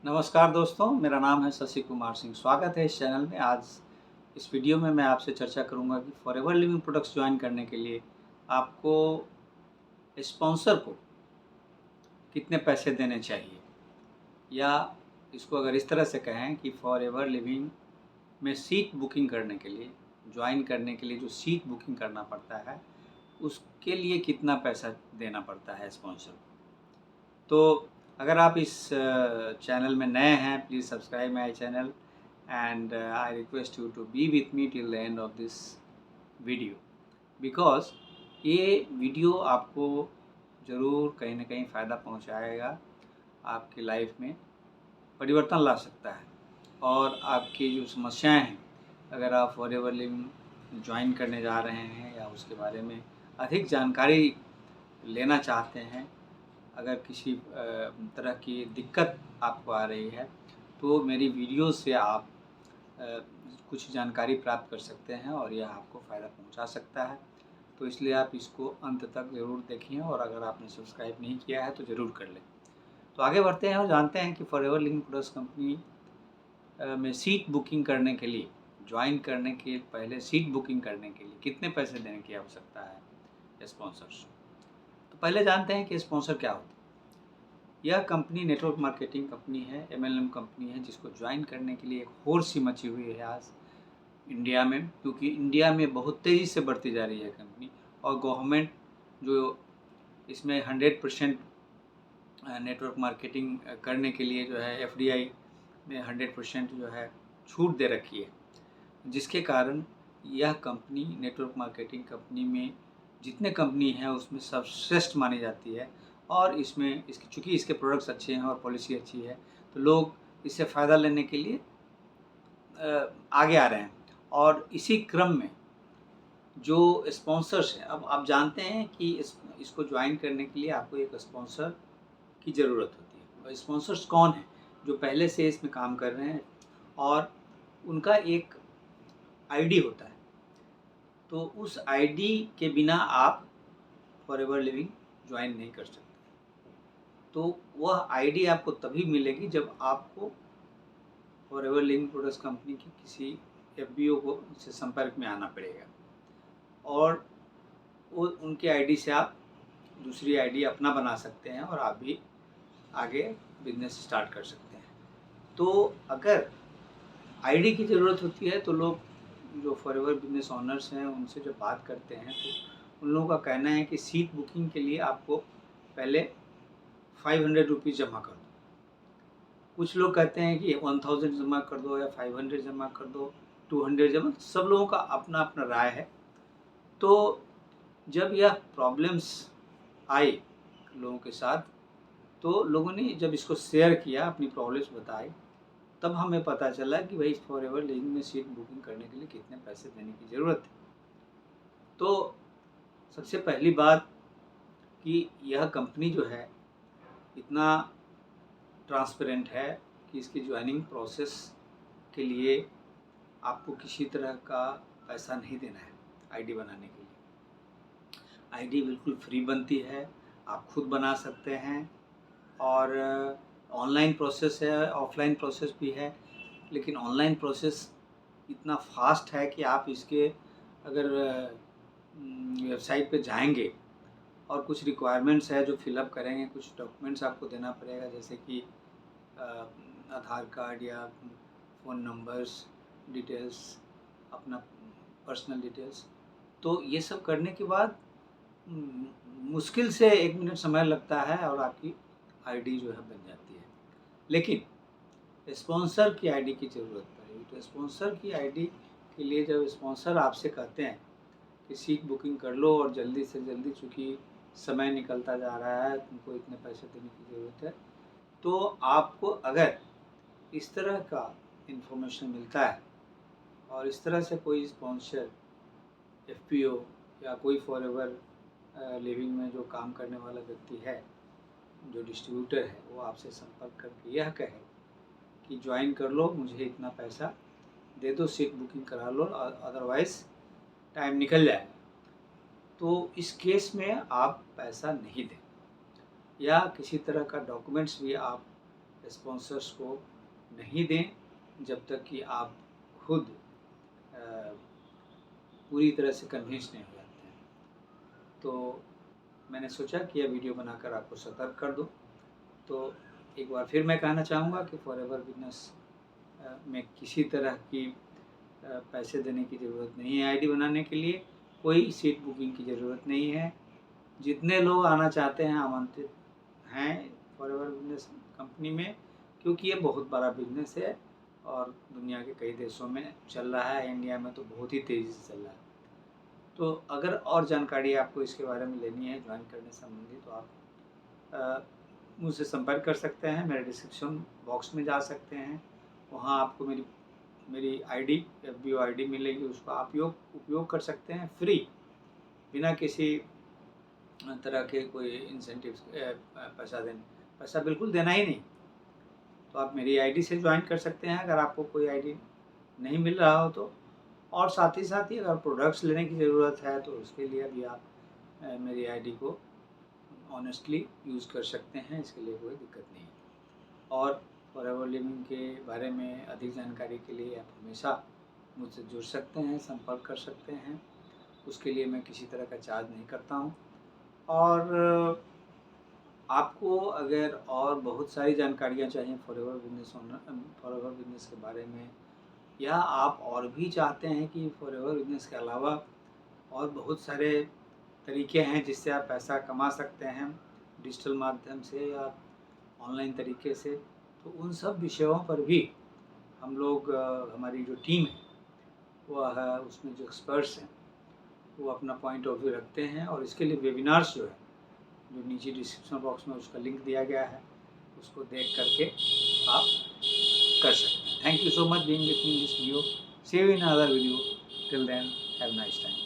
नमस्कार दोस्तों, मेरा नाम है शशि कुमार सिंह। स्वागत है इस चैनल में। आज इस वीडियो में मैं आपसे चर्चा करूंगा कि फॉरएवर लिविंग प्रोडक्ट्स ज्वाइन करने के लिए आपको स्पॉन्सर को कितने पैसे देने चाहिए, या इसको अगर इस तरह से कहें कि फॉरएवर लिविंग में सीट बुकिंग करने के लिए, ज्वाइन करने के लिए जो सीट बुकिंग करना पड़ता है, उसके लिए कितना पैसा देना पड़ता है स्पॉन्सर को। तो अगर आप इस चैनल में नए हैं, please subscribe my channel and I request you to be with me till the end of this video, because ये वीडियो आपको ज़रूर कहीं ना कहीं फ़ायदा पहुंचाएगा, आपकी लाइफ में परिवर्तन ला सकता है। और आपकी जो समस्याएं हैं, अगर आप फॉरएवर लिविंग ज्वाइन करने जा रहे हैं या उसके बारे में अधिक जानकारी लेना चाहते हैं, अगर किसी तरह की दिक्कत आपको आ रही है, तो मेरी वीडियो से आप कुछ जानकारी प्राप्त कर सकते हैं और यह आपको फ़ायदा पहुंचा सकता है। तो इसलिए आप इसको अंत तक ज़रूर देखें, और अगर आपने सब्सक्राइब नहीं किया है तो ज़रूर कर लें। तो आगे बढ़ते हैं और जानते हैं कि फॉरएवर लिविंग प्रोडक्ट्स कंपनी में सीट बुकिंग करने के लिए, ज्वाइन करने के पहले सीट बुकिंग करने के लिए कितने पैसे देने की आवश्यकता है स्पॉन्सर्स। तो पहले जानते हैं कि स्पॉन्सर क्या होता है। यह कंपनी नेटवर्क मार्केटिंग कंपनी है, एमएलएम कंपनी है, जिसको ज्वाइन करने के लिए एक होड़ सी मची हुई है आज इंडिया में, क्योंकि इंडिया में बहुत तेज़ी से बढ़ती जा रही है कंपनी। और गवर्नमेंट जो इसमें 100% नेटवर्क मार्केटिंग करने के लिए जो है एफडीआई में 100% जो है छूट दे रखी है, जिसके कारण यह कंपनी नेटवर्क मार्केटिंग कंपनी में जितने कंपनी हैं उसमें सर्वश्रेष्ठ मानी जाती है। और इसमें चूँकि इसके प्रोडक्ट्स अच्छे हैं और पॉलिसी अच्छी है, तो लोग इससे फ़ायदा लेने के लिए आगे आ रहे हैं। और इसी क्रम में जो स्पॉन्सर्स हैं, अब आप जानते हैं कि इसको ज्वाइन करने के लिए आपको एक स्पॉन्सर की ज़रूरत होती है। और स्पॉन्सर्स कौन हैं? जो पहले से इसमें काम कर रहे हैं और उनका एक आईडी होता है। तो उस आईडी के बिना आप फॉरएवर लिविंग ज्वाइन नहीं कर सकते। तो वह आईडी आपको तभी मिलेगी जब आपको फॉरएवर लिविंग प्रोडक्ट्स कंपनी की किसी एफबीओ को से संपर्क में आना पड़ेगा, और वो उनके आईडी से आप दूसरी आईडी अपना बना सकते हैं और आप भी आगे बिजनेस स्टार्ट कर सकते हैं। तो अगर आईडी की ज़रूरत होती है तो लोग जो फॉरएवर बिजनेस ओनर्स हैं उनसे जब बात करते हैं, तो उन लोगों का कहना है कि सीट बुकिंग के लिए आपको पहले 500 रुपीज़ जमा कर दो। कुछ लोग कहते हैं कि 1000 जमा कर दो या 500 जमा कर दो, 200 जमा, सब लोगों का अपना अपना राय है। तो जब यह प्रॉब्लम्स आई लोगों के साथ, तो लोगों ने जब इसको शेयर किया, अपनी प्रॉब्लम्स बताई, तब हमें पता चला कि भाई फॉरएवर लिविंग में सीट बुकिंग करने के लिए कितने पैसे देने की ज़रूरत है। तो सबसे पहली बात कि यह कंपनी जो है इतना ट्रांसपेरेंट है कि इसकी ज्वाइनिंग प्रोसेस के लिए आपको किसी तरह का पैसा नहीं देना है। आईडी बनाने के लिए आईडी बिल्कुल फ्री बनती है, आप खुद बना सकते हैं। और ऑनलाइन प्रोसेस है, ऑफलाइन प्रोसेस भी है, लेकिन ऑनलाइन प्रोसेस इतना फास्ट है कि आप इसके अगर वेबसाइट पे जाएंगे और कुछ रिक्वायरमेंट्स है जो फिलअप करेंगे, कुछ डॉक्यूमेंट्स आपको देना पड़ेगा, जैसे कि आधार कार्ड या फ़ोन नंबर्स डिटेल्स, अपना पर्सनल डिटेल्स। तो ये सब करने के बाद मुश्किल से 1 मिनट समय लगता है और आपकी आईडी जो है बन जाती है। लेकिन स्पॉन्सर की आईडी की ज़रूरत पड़ेगी। तो स्पॉन्सर की आईडी के लिए जब स्पॉन्सर आपसे कहते हैं कि सीट बुकिंग कर लो और जल्दी से जल्दी, चूँकि समय निकलता जा रहा है, तुमको इतने पैसे देने की ज़रूरत है, तो आपको अगर इस तरह का इन्फॉर्मेशन मिलता है और इस तरह से कोई स्पॉन्सर, एफपीओ या कोई फॉरएवर लिविंग में जो काम करने वाला व्यक्ति है, जो डिस्ट्रीब्यूटर है, वो आपसे संपर्क करके यह कहे कि ज्वाइन कर लो, मुझे इतना पैसा दे दो, सीट बुकिंग करा लो, अदरवाइज़ टाइम निकल जाएगा, तो इस केस में आप पैसा नहीं दें। या किसी तरह का डॉक्यूमेंट्स भी आप स्पॉन्सर्स को नहीं दें जब तक कि आप खुद पूरी तरह से कन्विंस नहीं हो जाते हैं। तो मैंने सोचा कि यह वीडियो बनाकर आपको सतर्क कर दूं। तो एक बार फिर मैं कहना चाहूँगा कि फॉरएवर बिजनेस में किसी तरह की पैसे देने की ज़रूरत नहीं है। आईडी बनाने के लिए कोई सीट बुकिंग की ज़रूरत नहीं है। जितने लोग आना चाहते हैं आमंत्रित हैं फॉरएवर बिजनेस कंपनी में, क्योंकि ये बहुत बड़ा बिजनेस है और दुनिया के कई देशों में चल रहा है, इंडिया में तो बहुत ही तेज़ी से चल रहा है। तो अगर और जानकारी आपको इसके बारे में लेनी है ज्वाइन करने संबंधी, तो आप मुझसे संपर्क कर सकते हैं। मेरे डिस्क्रिप्शन बॉक्स में जा सकते हैं, वहाँ आपको मेरी आईडी FBO आईडी मिलेगी, उसको आप उपयोग कर सकते हैं फ्री, बिना किसी तरह के कोई इंसेंटिव्स पैसा बिल्कुल देना ही नहीं। तो आप मेरी आईडी से ज्वाइन कर सकते हैं अगर आपको कोई आईडी नहीं मिल रहा हो तो। और साथ ही अगर प्रोडक्ट्स लेने की ज़रूरत है तो उसके लिए भी आप मेरी आईडी को ऑनेस्टली यूज़ कर सकते हैं, इसके लिए कोई दिक्कत नहीं है। और फॉरएवर लिविंग के बारे में अधिक जानकारी के लिए आप हमेशा मुझसे जुड़ सकते हैं, संपर्क कर सकते हैं। उसके लिए मैं किसी तरह का चार्ज नहीं करता हूँ। और आपको अगर और बहुत सारी जानकारियाँ चाहिए फॉरएवर बिजनेस के बारे में, या आप और भी चाहते हैं कि फॉरएवर बिजनेस के अलावा और बहुत सारे तरीके हैं जिससे आप पैसा कमा सकते हैं डिजिटल माध्यम से या ऑनलाइन तरीके से, तो उन सब विषयों पर भी हम लोग हमारी जो टीम है वह है, उसमें जो एक्सपर्ट्स हैं वो अपना पॉइंट ऑफ व्यू रखते हैं। और इसके लिए वेबिनार्स जो है, जो नीचे डिस्क्रिप्शन बॉक्स में उसका लिंक दिया गया है, उसको देख करके आप कर सकते हैं। Thank you so much being with me in this video. See you in other video. Till then have a nice time.